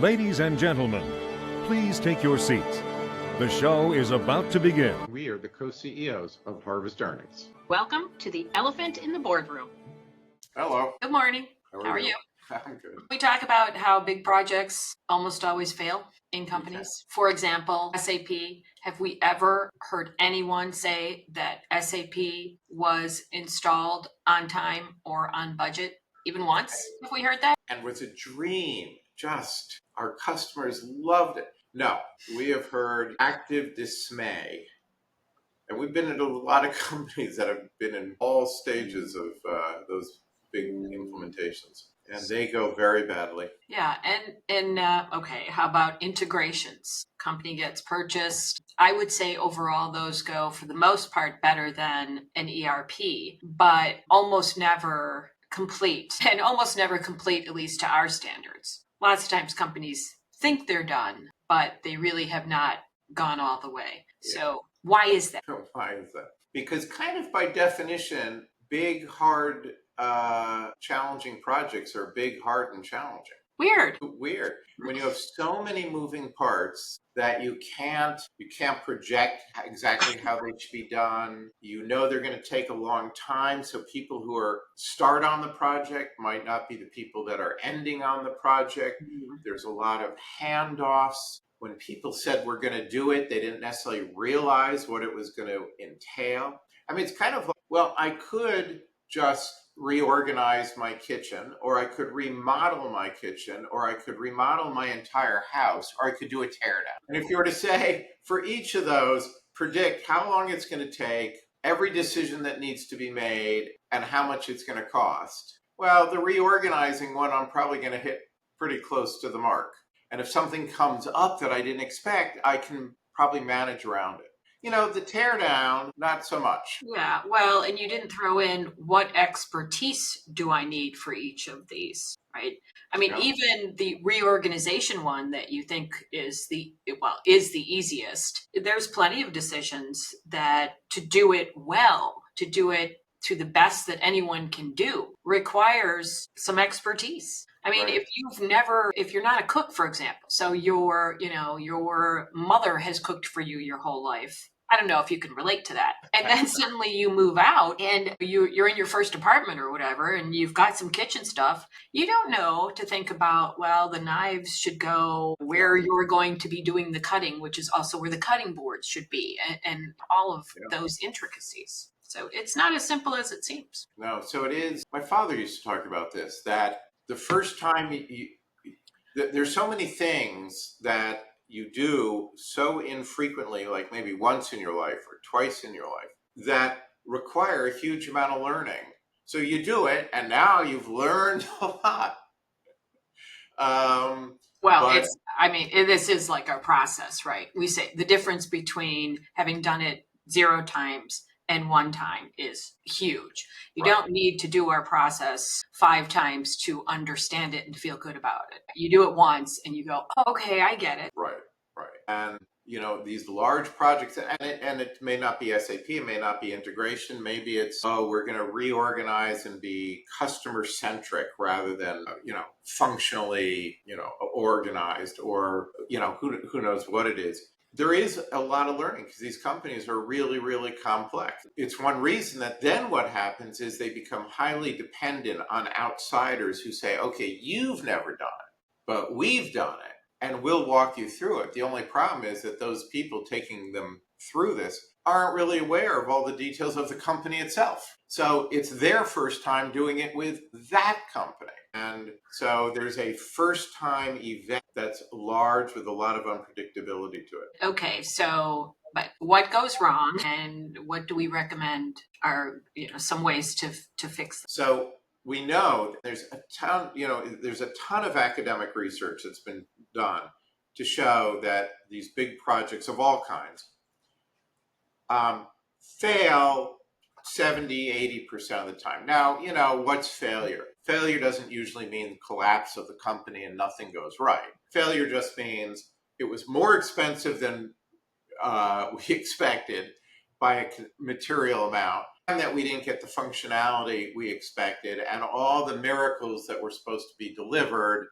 Ladies and gentlemen, please take your seats. The show is about to begin. We are the co-CEOs of Harvest Earnings. Welcome to the elephant in the boardroom. Hello. Good morning. How are you? I'm good. We talk about how big projects almost always fail in companies. Okay. For example, SAP. Have we ever heard anyone say that SAP was installed on time or on budget? Even once? Have we heard that? And was a dream. Just our customers loved it. No, we have heard active dismay. And we've been in a lot of companies that have been in all stages of those big implementations. And they go very badly. Yeah. And okay, how about integrations? Company gets purchased. I would say overall those go for the most part better than an ERP, but almost never complete, and almost never complete, at least to our standards. Lots of times companies think they're done, but they really have not gone all the way. Yeah. So why is that? Why is that? Because kind of by definition, big, hard, challenging projects are big, hard, and challenging. Weird. When you have so many moving parts that you can't project exactly how they should be done. You know they're going to take a long time. So people who are start on the project might not be the people that are ending on the project. Mm-hmm. There's a lot of handoffs. When people said we're going to do it, they didn't necessarily realize what it was going to entail. I mean, it's kind of like, well, I could just reorganize my kitchen, or I could remodel my kitchen, or I could remodel my entire house, or I could do a teardown. And if you were to say, for each of those, predict how long it's going to take, every decision that needs to be made, and how much it's going to cost, well, the reorganizing one, I'm probably going to hit pretty close to the mark. And if something comes up that I didn't expect, I can probably manage around it. You know, the teardown, not so much. Yeah, well, and you didn't throw in what expertise do I need for each of these, right? I mean, yeah. Even the reorganization one that you think is the easiest, there's plenty of decisions that to do it well, to do it to the best that anyone can do, requires some expertise. I mean, right. If you're not a cook, for example, so your mother has cooked for you your whole life. I don't know if you can relate to that. And then suddenly you move out and you're in your first apartment or whatever, and you've got some kitchen stuff. You don't know to think about, well, the knives should go where you're going to be doing the cutting, which is also where the cutting boards should be, and all of those intricacies. So it's not as simple as it seems. No, so it is. My father used to talk about this, that the first time there's so many things that you do so infrequently, like maybe once in your life or twice in your life, that require a huge amount of learning. So you do it, and now you've learned a lot. This is like our process, right? We say the difference between having done it 0 times and 1 time is huge. You don't need to do our process 5 times to understand it and feel good about it. You do it once and you go, oh, okay, I get it. Right. And, these large projects, and it may not be SAP, it may not be integration, maybe it's, we're going to reorganize and be customer-centric rather than, functionally, organized, or, who knows what it is. There is a lot of learning because these companies are really, really complex. It's one reason that then what happens is they become highly dependent on outsiders who say, okay, you've never done it, but we've done it and we'll walk you through it. The only problem is that those people taking them through this aren't really aware of all the details of the company itself. So it's their first time doing it with that company. And so there's a first time event that's large with a lot of unpredictability to it. Okay, so but what goes wrong and what do we recommend are some ways to fix them? So we know there's a ton of academic research that's been done to show that these big projects of all kinds fail 70, 80% of the time. Now, what's failure? Failure doesn't usually mean collapse of the company and nothing goes right. Failure just means it was more expensive than we expected by a material amount, and that we didn't get the functionality we expected, and all the miracles that were supposed to be delivered,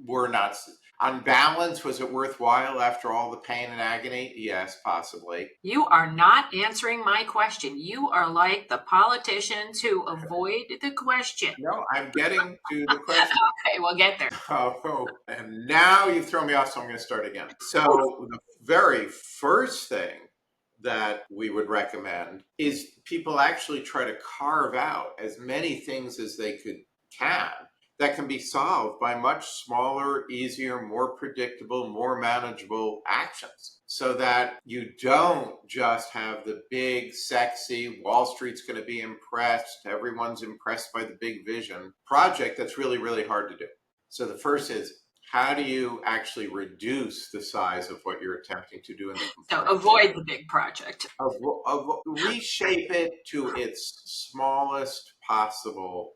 we're not. On balance, was it worthwhile after all the pain and agony? Yes, possibly. You are not answering my question. You are like the politicians who avoid the question. No, I'm getting to the question. Okay, we'll get there. Oh, and now you throw me off, so I'm going to start again. So the very first thing that we would recommend is people actually try to carve out as many things as they can that can be solved by much smaller, easier, more predictable, more manageable actions, so that you don't just have the big, sexy, Wall Street's going to be impressed, everyone's impressed by the big vision project that's really, really hard to do. So the first is, how do you actually reduce the size of what you're attempting to do in the So avoid the big project. Reshape it to its smallest possible.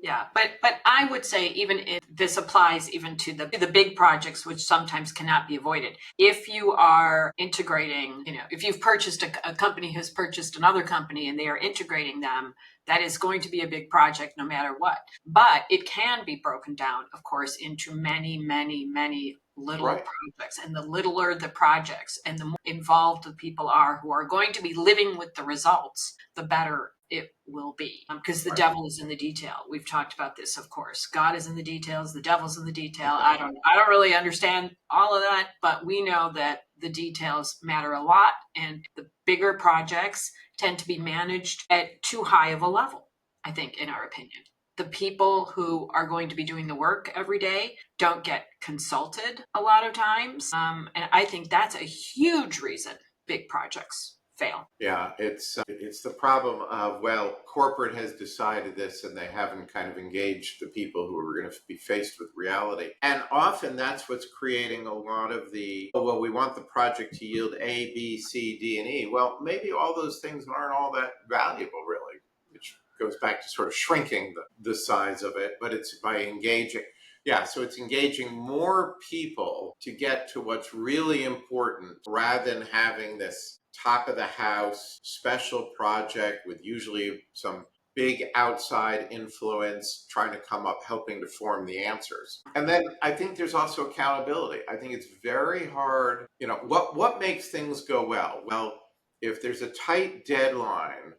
Yeah, but I would say, even if this applies even to the big projects, which sometimes cannot be avoided. If you are integrating, if you've purchased a company has purchased another company and they are integrating them, that is going to be a big project no matter what. But it can be broken down, of course, into many, many, many little projects. And the littler the projects and the more involved the people are who are going to be living with the results, the better it will be, because the devil is in the detail. We've talked about this, of course. God is in the details. The devil's in the detail. I don't really understand all of that, but we know that the details matter a lot, and the bigger projects tend to be managed at too high of a level, I think, in our opinion. The people who are going to be doing the work every day don't get consulted a lot of times. And I think that's a huge reason big projects fail. Yeah, it's the problem of, well, corporate has decided this and they haven't kind of engaged the people who are going to be faced with reality. And often that's what's creating a lot of the, well, we want the project to yield A, B, C, D, and E. Well, maybe all those things aren't all that valuable, really, which goes back to sort of shrinking the size of it, but it's by engaging. Yeah, so it's engaging more people to get to what's really important, rather than having this top of the house special project with usually some big outside influence trying to come up, helping to form the answers. And then I think there's also accountability. I think it's very hard, what makes things go well? Well, if there's a tight deadline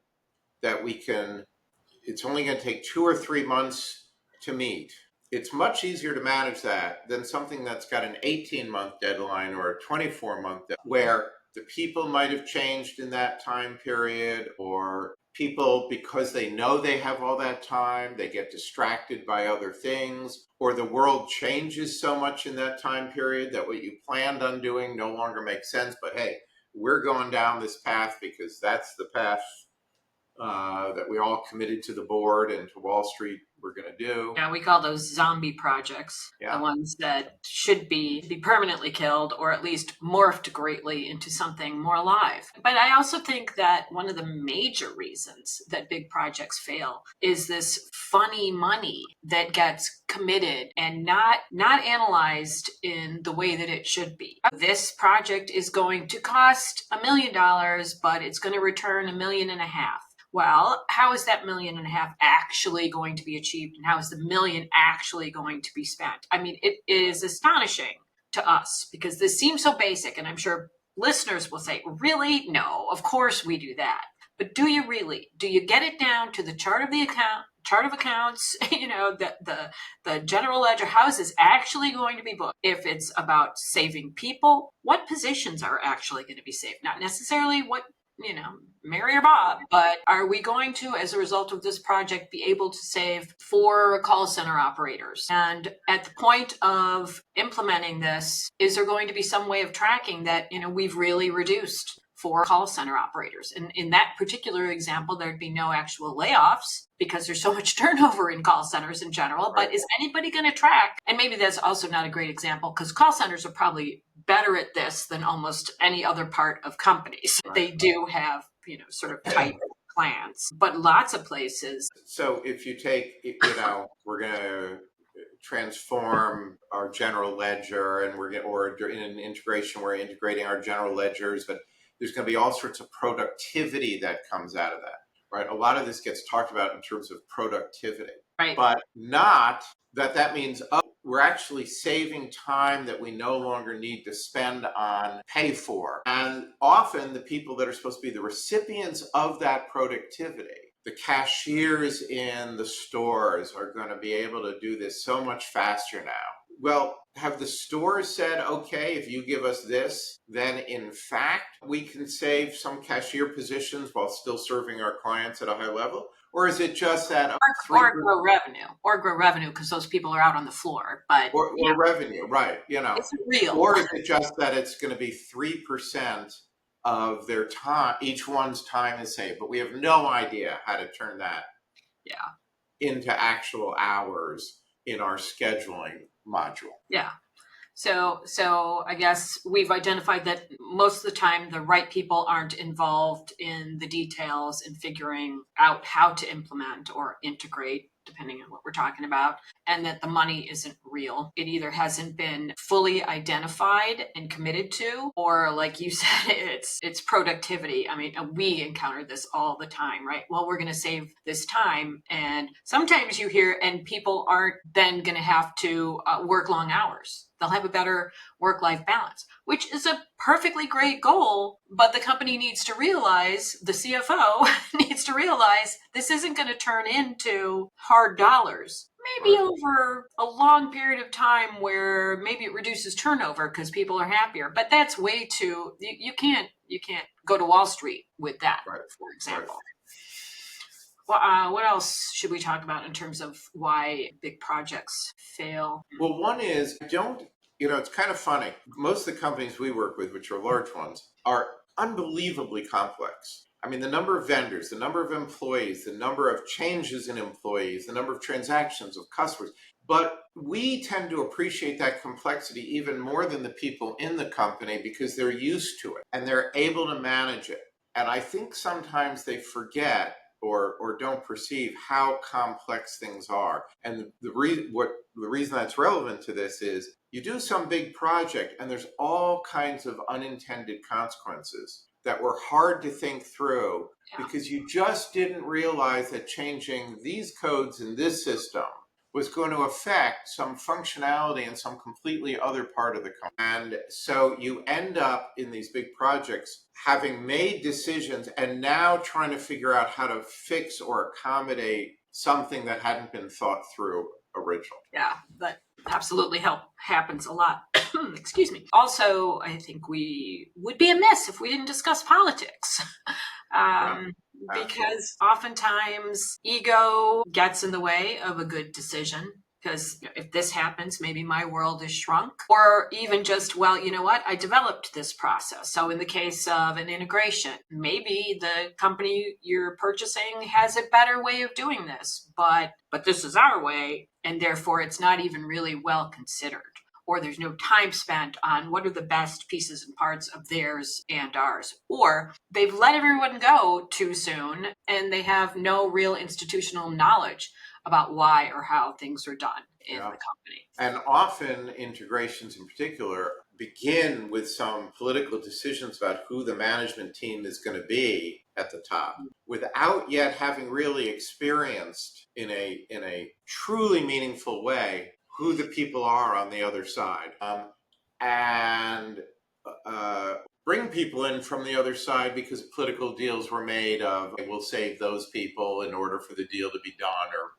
that it's only going to take 2 or 3 months to meet, it's much easier to manage that than something that's got an 18-month deadline or a 24-month deadline, where the people might have changed in that time period, or people, because they know they have all that time, they get distracted by other things, or the world changes so much in that time period that what you planned on doing no longer makes sense. But hey, we're going down this path because that's the path that we all committed to the board and to Wall Street we're going to do. Yeah, we call those zombie projects, the ones that should be permanently killed, or at least morphed greatly into something more alive. But I also think that one of the major reasons that big projects fail is this funny money that gets committed and not analyzed in the way that it should be. This project is going to cost $1 million, but it's going to return $1.5 million. Well, how is that $1.5 million actually going to be achieved, and how is the million actually going to be spent? I mean, it is astonishing to us because this seems so basic, and I'm sure listeners will say, really? No, of course we do that. But do you really? Do you get it down to the chart of accounts, the general ledger? How is this actually going to be booked? If it's about saving people, what positions are actually going to be saved? Not necessarily what, Mary or Bob, but are we going to, as a result of this project, be able to save 4 call center operators? And at the point of implementing this, is there going to be some way of tracking that, we've really reduced 4 call center operators? And in that particular example, there'd be no actual layoffs because there's so much turnover in call centers in general. But is anybody going to track? And maybe that's also not a great example, because call centers are probably better at this than almost any other part of companies. Right. They do have, sort of tight plans, but lots of places. So if you take, we're going to transform our general ledger, and or in an integration, we're integrating our general ledgers, but there's going to be all sorts of productivity that comes out of that, right? A lot of this gets talked about in terms of productivity, right, but not that means, oh, we're actually saving time that we no longer need to spend on pay for. And often the people that are supposed to be the recipients of that productivity, the cashiers in the stores, are going to be able to do this so much faster now. Well, have the stores said, okay, if you give us this, then in fact, we can save some cashier positions while still serving our clients at a high level? Or is it just that or grow revenue because those people are out on the floor, but or revenue, right? it's real. Or is it just that it's going to be 3% of their time, each one's time is saved, but we have no idea how to turn that into actual hours in our scheduling module. Yeah. So I guess we've identified that most of the time the right people aren't involved in the details and figuring out how to implement or integrate, depending on what we're talking about, and that the money isn't real. It either hasn't been fully identified and committed to, or like you said, it's productivity. I mean, we encounter this all the time, right? Well, we're going to save this time. And sometimes you hear, and people aren't then going to have to work long hours. They'll have a better work-life balance, which is a perfectly great goal, but the company needs to realize, the CFO needs to realize, this isn't going to turn into hard dollars. Maybe over a long period of time where maybe it reduces turnover because people are happier, but that's way too, you can't go to Wall Street with that, for example. Well, what else should we talk about in terms of why big projects fail? Well, one is, it's kind of funny. Most of the companies we work with, which are large ones, are unbelievably complex. I mean, the number of vendors, the number of employees, the number of changes in employees, the number of transactions of customers. But we tend to appreciate that complexity even more than the people in the company because they're used to it and they're able to manage it. And I think sometimes they forget or don't perceive how complex things are. And the reason that's relevant to this is you do some big project and there's all kinds of unintended consequences that were hard to think through because you just didn't realize that changing these codes in this system was going to affect some functionality in some completely other part of the company. And so you end up in these big projects having made decisions and now trying to figure out how to fix or accommodate something that hadn't been thought through originally. Yeah, that absolutely happens a lot. Excuse me. Also, I think we would be amiss if we didn't discuss politics. Because oftentimes ego gets in the way of a good decision. Because if this happens, maybe my world is shrunk. Or even just, well, you know what? I developed this process. So in the case of an integration, maybe the company you're purchasing has a better way of doing this, but this is our way, and therefore it's not even really well considered. Or there's no time spent on what are the best pieces and parts of theirs and ours. Or they've let everyone go too soon and they have no real institutional knowledge about why or how things are done in the company. And often integrations in particular begin with some political decisions about who the management team is going to be at the top without yet having really experienced in a truly meaningful way who the people are on the other side, and bring people in from the other side because political deals were made of, we'll save those people in order for the deal to be done, or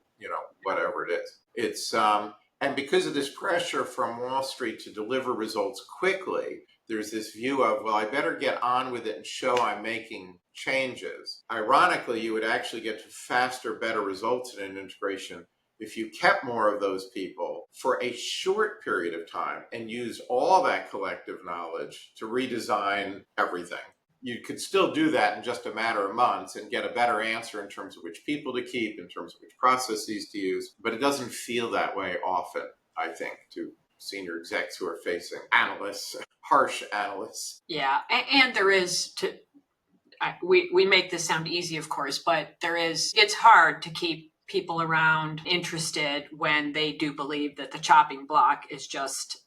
whatever it is. It's and because of this pressure from Wall Street to deliver results quickly, there's this view of, well, I better get on with it and show I'm making changes. Ironically, you would actually get to faster, better results in an integration if you kept more of those people for a short period of time and used all that collective knowledge to redesign everything. You could still do that in just a matter of months and get a better answer in terms of which people to keep, in terms of which processes to use, but it doesn't feel that way often, I think, to senior execs who are facing analysts, harsh analysts. Yeah, and there is, we make this sound easy, of course, but it's hard to keep people around interested when they do believe that the chopping block is just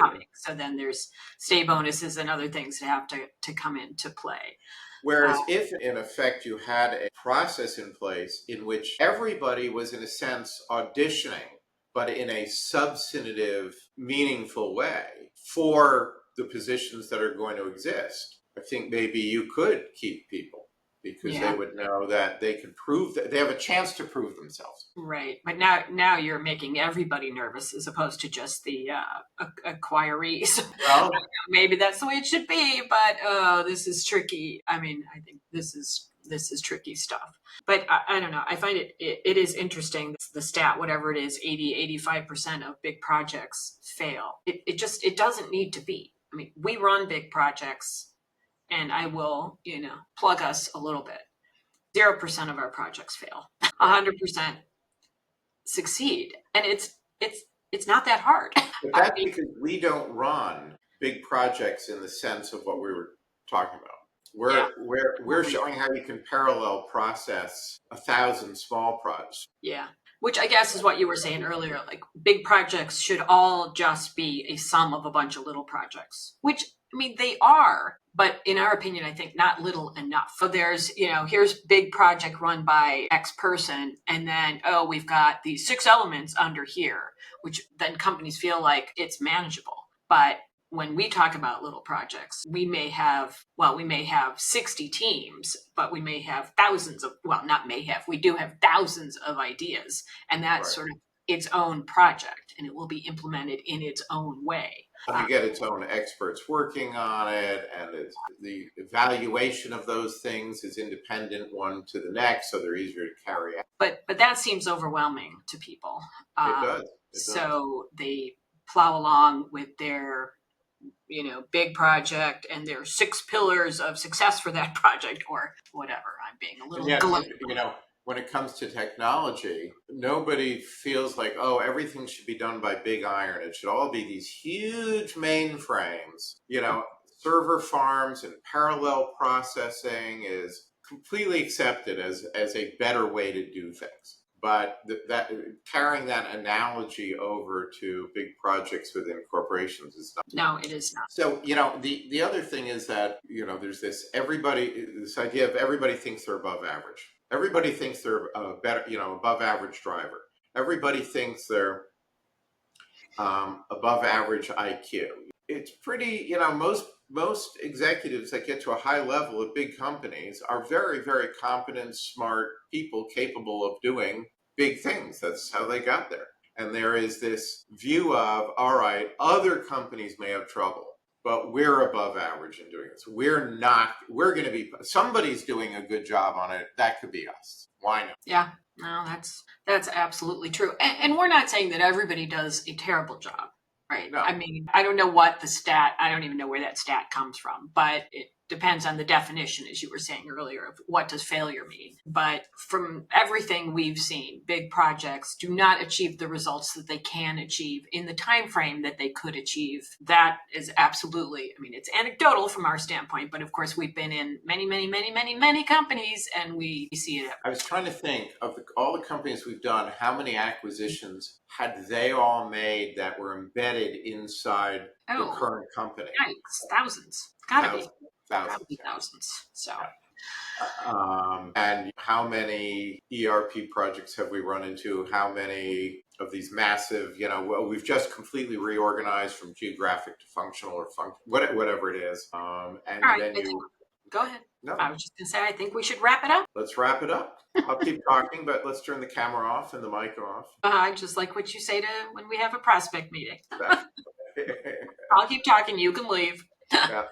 coming. So then there's stay bonuses and other things that have to come into play. Whereas if in effect you had a process in place in which everybody was in a sense auditioning but in a substantive, meaningful way for the positions that are going to exist, I think maybe you could keep people because they would know that they can prove that they have a chance to prove themselves. Right. But now you're making everybody nervous as opposed to just the acquirees. Well, maybe that's the way it should be, but this is tricky. I mean, I think this is tricky stuff. But I don't know. I find it is interesting. The stat, whatever it is, 85% of big projects fail. It doesn't need to be. I mean, we run big projects, and I will, plug us a little bit. 0% of our projects fail. 100% succeed, and it's not that hard. But that's because we don't run big projects in the sense of what we were talking about. We're showing how you can parallel process 1,000 small projects. Yeah. Which I guess is what you were saying earlier. Like, big projects should all just be a sum of a bunch of little projects, which, I mean, they are, but in our opinion, I think not little enough. So there's, here's big project run by X person, and then, we've got these 6 elements under here, which then companies feel like it's manageable. But when we talk about little projects, we may have 60 teams, but we may have we do have thousands of ideas, and that's sort of its own project, and it will be implemented in its own way. You get its own experts working on it, and the evaluation of those things is independent one to the next, so they're easier to carry out. But that seems overwhelming to people. It does. So they plow along with their big project and their 6 pillars of success for that project or whatever. I'm being a little glib. When it comes to technology, nobody feels like, everything should be done by big iron. It should all be these huge mainframes. Server farms and parallel processing is completely accepted as a better way to do things. But that carrying that analogy over to big projects within corporations is not. No, it is not. So, the other thing is that, there's this idea of everybody thinks they're above average. Everybody thinks they're better, above average driver. Everybody thinks they're above average IQ. It's pretty, most executives that get to a high level at big companies are very, very competent, smart people capable of doing big things. That's how they got there. And there is this view of, all right, other companies may have trouble, but we're above average in doing this. We're going to be, somebody's doing a good job on it. That could be us. Why not? Yeah, no, that's absolutely true. And we're not saying that everybody does a terrible job, right? No. I mean, I don't know what the stat, I don't even know where that stat comes from, but it depends on the definition, as you were saying earlier, of what does failure mean. But from everything we've seen, big projects do not achieve the results that they can achieve in the time frame that they could achieve. That is absolutely, I mean, it's anecdotal from our standpoint, but of course we've been in many, many, many, many, many companies, and we see it. I was trying to think of all the companies we've done, how many acquisitions had they all made that were embedded inside the current company? Yikes, thousands. Gotta be. Thousands. So, and how many ERP projects have we run into? How many of these massive, we've just completely reorganized from geographic to functional or whatever it is. And right, then go ahead. No. I was just going to say, I think we should wrap it up. Let's wrap it up. I'll keep talking, but let's turn the camera off and the mic off. I just like what you say to when we have a prospect meeting. I'll keep talking. You can leave. Yeah.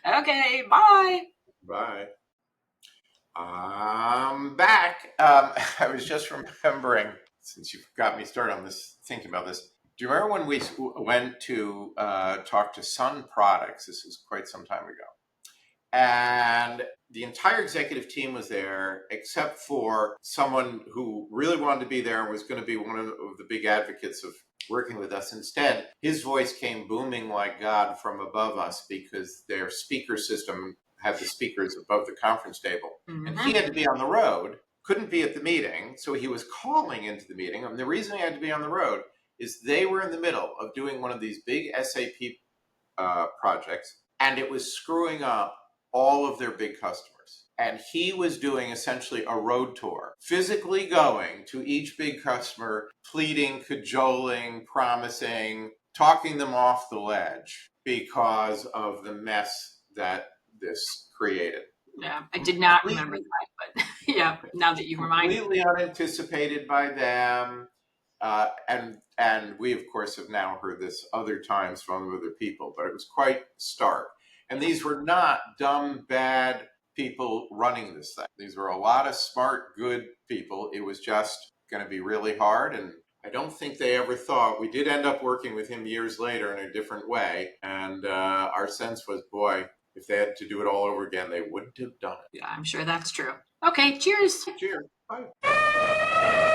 Okay, bye. Bye. I'm back. I was just remembering, since you've got me started on this, thinking about this. Do you remember when we went to talk to Sun Products? This was quite some time ago. And the entire executive team was there, except for someone who really wanted to be there and was going to be one of the big advocates of working with us. Instead, his voice came booming like God from above us because their speaker system had the speakers above the conference table. Mm-hmm. And he had to be on the road, couldn't be at the meeting, so he was calling into the meeting. And the reason he had to be on the road is they were in the middle of doing one of these big SAP projects, and it was screwing up all of their big customers. And he was doing essentially a road tour, physically going to each big customer, pleading, cajoling, promising, talking them off the ledge because of the mess that this created. Yeah, I did not remember that, but yeah, now that you remind me. Completely unanticipated by them. And we, of course, have now heard this other times from other people, but it was quite stark. And these were not dumb, bad people running this thing. These were a lot of smart, good people. It was just going to be really hard. And I don't think they ever thought. We did end up working with him years later in a different way. And our sense was, boy, if they had to do it all over again, they wouldn't have done it. Yeah, I'm sure that's true. Okay, cheers. Cheers. Bye.